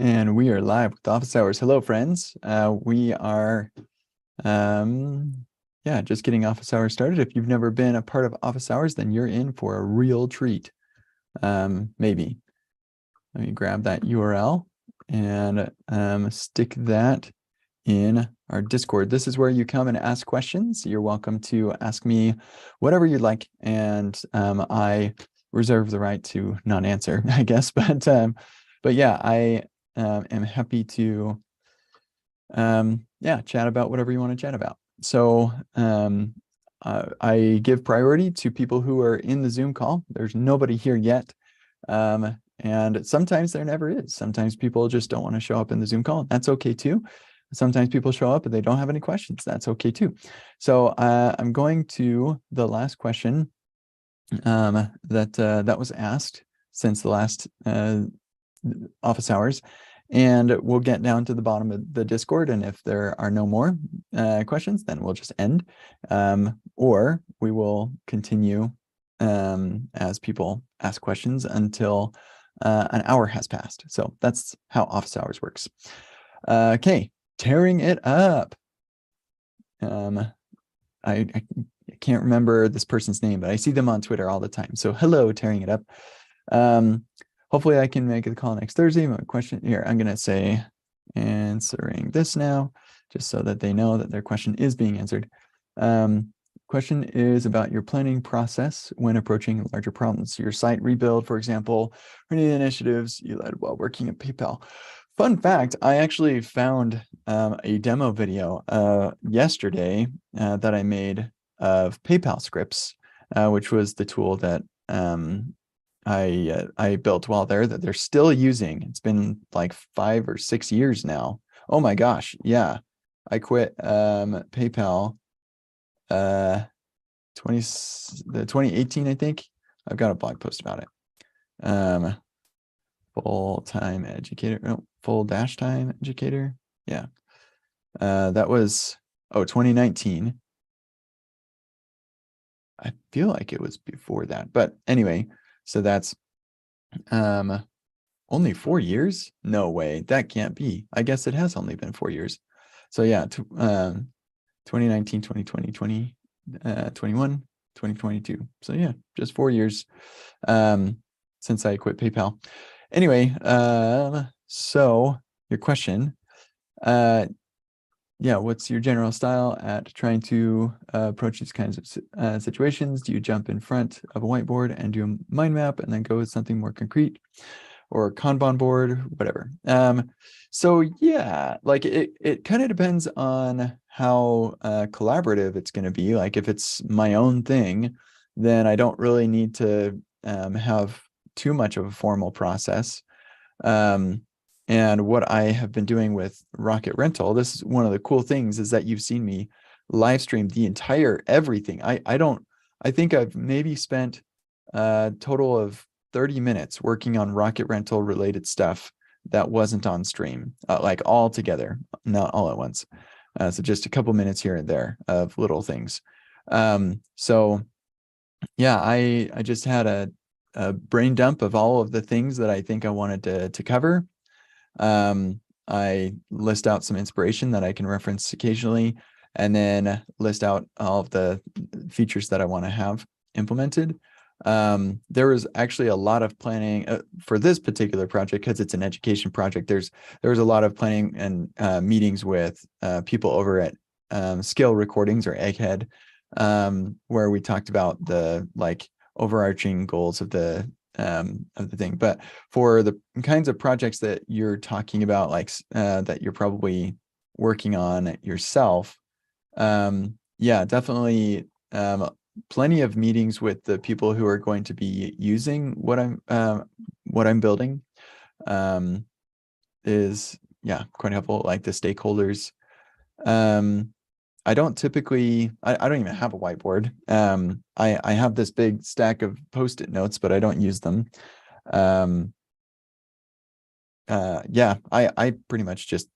And we are live with Office Hours. Hello, friends. We are, just getting Office Hours started. If you've never been a part of Office Hours, then you're in for a real treat. Maybe. Let me grab that URL and stick that in our Discord. This is where you come and ask questions. You're welcome to ask me whatever you'd like, and I reserve the right to not answer, I guess. But yeah, I am happy to chat about whatever you want to chat about. So I give priority to people who are in the Zoom call. There's nobody here yet. And sometimes there never is. Sometimes people just don't want to show up in the Zoom call. That's okay too. Sometimes people show up and they don't have any questions. That's okay too. So I'm going to the last question that was asked since the last Office Hours, and we'll get down to the bottom of the Discord. And if there are no more questions, then we'll just end, or we will continue as people ask questions until an hour has passed. So that's how Office Hours works. Okay, tearing it up. I can't remember this person's name, but I see them on Twitter all the time. So hello, tearing it up. Hopefully I can make the call next Thursday. My question here, I'm going to say answering this now, just so that they know that their question is being answered. Question is about your planning process when approaching larger problems. Your site rebuild, for example, or any initiatives you led while working at PayPal. Fun fact, I actually found a demo video yesterday that I made of PayPal scripts, which was the tool that I built while there that they're still using. It's been like 5 or 6 years now. Oh my gosh, yeah. I quit PayPal 2018, I think. I've got a blog post about it. Full-time educator, no, full-time educator. Yeah. That was 2019. I feel like it was before that, but anyway, so that's only 4 years? No way, that can't be. I guess it has only been 4 years. So yeah, 2019, 2020, 2021, 2022. So yeah, just 4 years since I quit PayPal. Anyway, so your question, what's your general style at trying to approach these kinds of situations? Do you jump in front of a whiteboard and do a mind map and then go with something more concrete, or a Kanban board, whatever? So yeah, like it kind of depends on how collaborative it's going to be. Like if it's my own thing, then I don't really need to have too much of a formal process. And what I have been doing with Rocket Rental, this is one of the cool things, is that you've seen me live stream the entire everything. I think I've maybe spent a total of 30 minutes working on Rocket Rental related stuff that wasn't on stream, like all together, not all at once. So just a couple minutes here and there of little things. So yeah, I just had a brain dump of all of the things that I think I wanted to cover. I list out some inspiration that I can reference occasionally, and then list out all of the features that I want to have implemented. There was actually a lot of planning for this particular project because it's an education project. There was a lot of planning and meetings with people over at Skill Recordings, or Egghead, where we talked about the overarching goals of the thing. But for the kinds of projects that you're talking about, that you're probably working on yourself, definitely plenty of meetings with the people who are going to be using what I'm building is quite helpful, like the stakeholders. I don't typically, I don't even have a whiteboard. I have this big stack of Post-it notes, but I don't use them. I pretty much just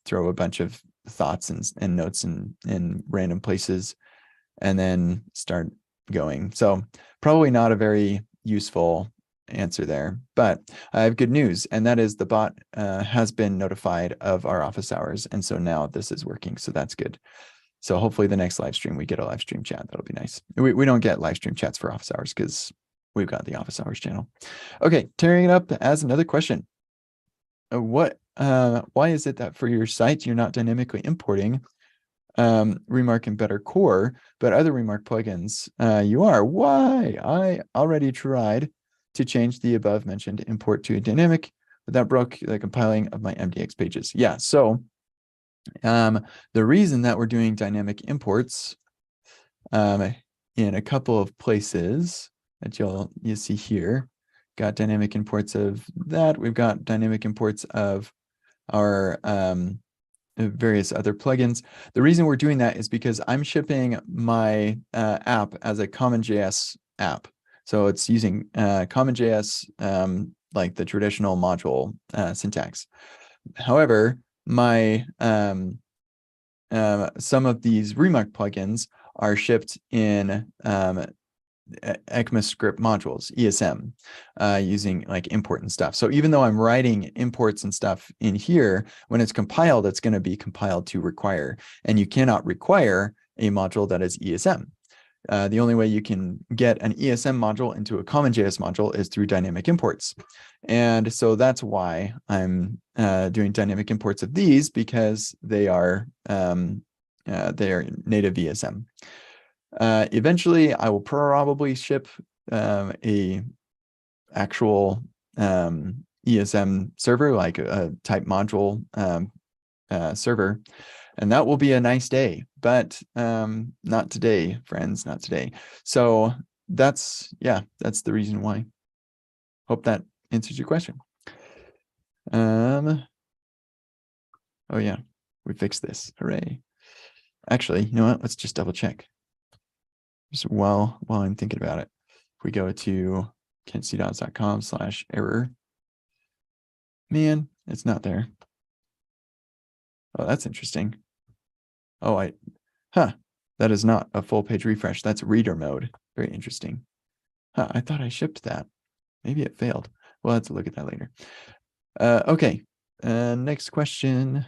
throw a bunch of thoughts and notes in random places and then start going. So probably not a very useful answer there, but I have good news, and that is the bot has been notified of our office hours, and so now this is working, so that's good. So hopefully the next live stream we get a live stream chat. That'll be nice. We don't get live stream chats for office hours because we've got the office hours channel. Okay, tearing it up as another question. Why is it that for your site you're not dynamically importing Remark and Better Core, but other Remark plugins you are? Why? I already tried to change the above mentioned import to a dynamic, but that broke the compiling of my MDX pages. Yeah, so the reason that we're doing dynamic imports in a couple of places that you see here, got dynamic imports of that. We've got dynamic imports of our various other plugins. The reason we're doing that is because I'm shipping my app as a CommonJS app. So it's using CommonJS, like the traditional module syntax. However, my some of these Remark plugins are shipped in ECMAScript modules, ESM, using like import and stuff. So even though I'm writing imports and stuff in here, when it's compiled, it's going to be compiled to require, and you cannot require a module that is ESM. The only way you can get an ESM module into a CommonJS module is through dynamic imports. And so that's why I'm doing dynamic imports of these, because they are native ESM. Eventually, I will probably ship a actual ESM server, like a type module server, and that will be a nice day, but not today, friends, not today. So that's the reason why. Hope that answers your question. Oh yeah, we fixed this. Hooray. Actually, you know what? Let's just double check. Just while I'm thinking about it. If we go to kcdots.com/error, man, it's not there. Oh, that's interesting. Oh, that is not a full page refresh. That's reader mode. Very interesting. I thought I shipped that. Maybe it failed. We'll have to look at that later. Okay. Next question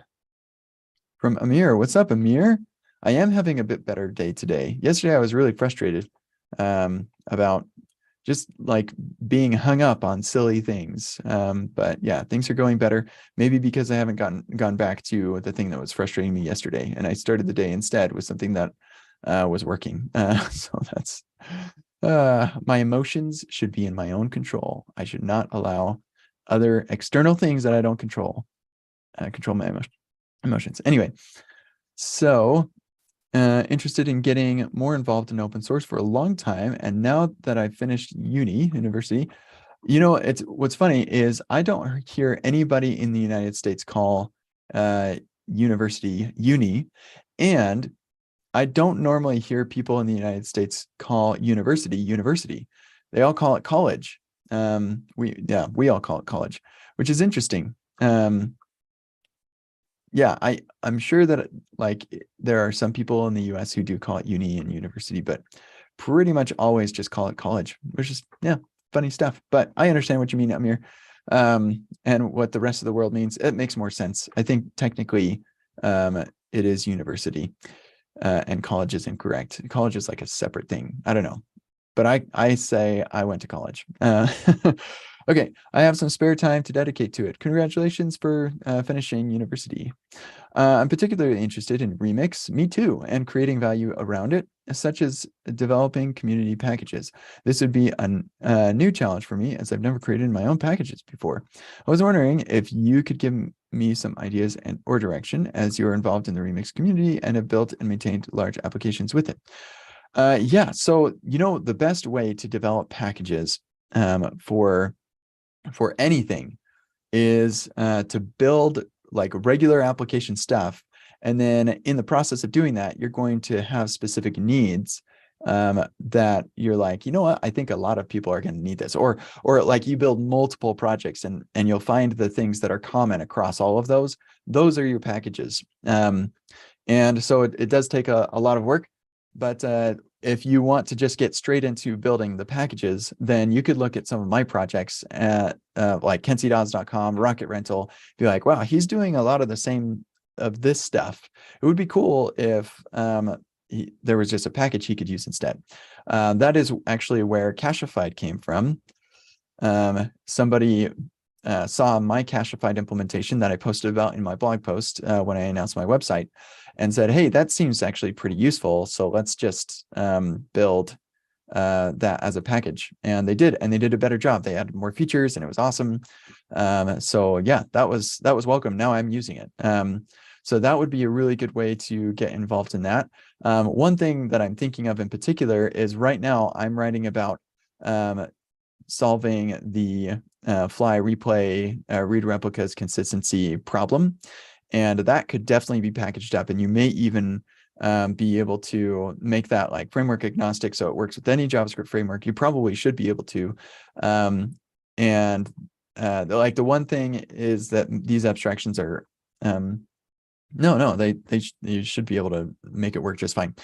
from Amir. What's up, Amir? I am having a bit better day today. Yesterday, I was really frustrated about just like being hung up on silly things. But yeah, things are going better. Maybe because I haven't gone back to the thing that was frustrating me yesterday, and I started the day instead with something that was working. So that's my emotions should be in my own control. I should not allow other external things that I don't control my emotions. Anyway, so interested in getting more involved in open source for a long time, and now that I've finished university, you know, what's funny is I don't hear anybody in the United States call university uni, and I don't normally hear people in the United States call university. They all call it college. We all call it college, which is interesting. Yeah, I'm sure that like there are some people in the US who do call it uni and university, but pretty much always just call it college, which is, yeah, funny stuff. But I understand what you mean, Amir, and what the rest of the world means. It makes more sense. I think technically it is university, and college is incorrect. College is like a separate thing. I don't know, but I say I went to college. Okay, I have some spare time to dedicate to it. Congratulations for finishing university. I'm particularly interested in Remix, me too, and creating value around it, such as developing community packages. This would be a new challenge for me, as I've never created my own packages before. I was wondering if you could give me some ideas or direction, as you're involved in the Remix community and have built and maintained large applications with it. Yeah, so you know, the best way to develop packages for anything is to build like regular application stuff. And then in the process of doing that, you're going to have specific needs that you're like, you know what, I think a lot of people are going to need this, or like you build multiple projects and you'll find the things that are common across all of those. Those are your packages. And so it does take a lot of work, but if you want to just get straight into building the packages, then you could look at some of my projects at like KCD.com, Rocket Rental, be like, wow, he's doing a lot of the same of this stuff. It would be cool if there was just a package he could use instead. That is actually where Cachefied came from. Somebody saw my Cachefied implementation that I posted about in my blog post when I announced my website and said, hey, that seems actually pretty useful. So let's just build that as a package. And they did a better job. They added more features and it was awesome. So yeah, that was welcome. Now I'm using it. So that would be a really good way to get involved in that. One thing that I'm thinking of in particular is right now I'm writing about solving the fly replay read replicas consistency problem. And that could definitely be packaged up. And you may even be able to make that like framework agnostic. So it works with any JavaScript framework. You probably should be able to. And like the one thing is that these abstractions are, you should be able to make it work just fine.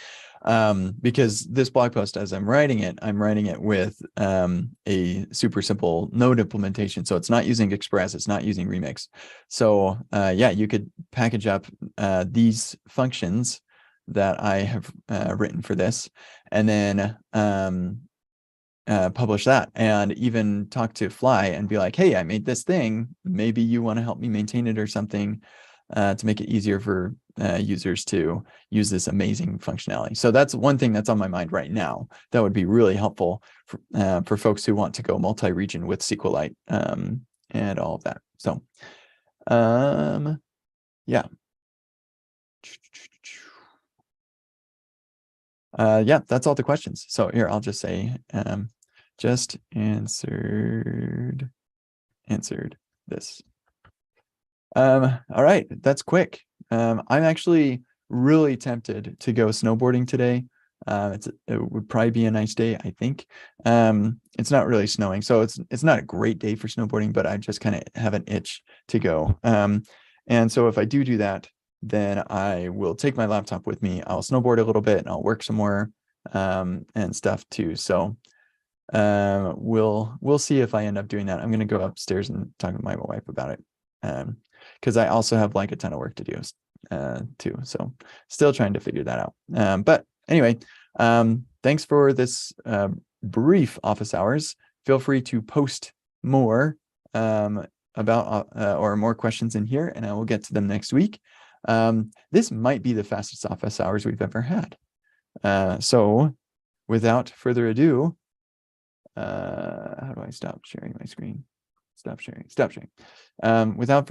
Because this blog post, as I'm writing it with a super simple Node implementation. So it's not using Express, it's not using Remix. So yeah, you could package up these functions that I have written for this, and then publish that, and even talk to Fly and be like, hey, I made this thing. Maybe you want to help me maintain it or something to make it easier for users to use this amazing functionality. So that's one thing that's on my mind right now. That would be really helpful for folks who want to go multi-region with SQLite and all of that. So yeah. Yeah, that's all the questions. So here, I'll just say, just answered this. All right, that's quick. I'm actually really tempted to go snowboarding today. It would probably be a nice day, I think. It's not really snowing, so it's not a great day for snowboarding, but I just kind of have an itch to go. And so if I do that, then I will take my laptop with me. I'll snowboard a little bit and I'll work some more and stuff too. So we'll see if I end up doing that. I'm going to go upstairs and talk with my wife about it. Because I also have like a ton of work to do too. So still trying to figure that out. But anyway, thanks for this brief office hours. Feel free to post more about or more questions in here, and I will get to them next week. This might be the fastest office hours we've ever had. So without further ado, how do I stop sharing my screen? Stop sharing. Without further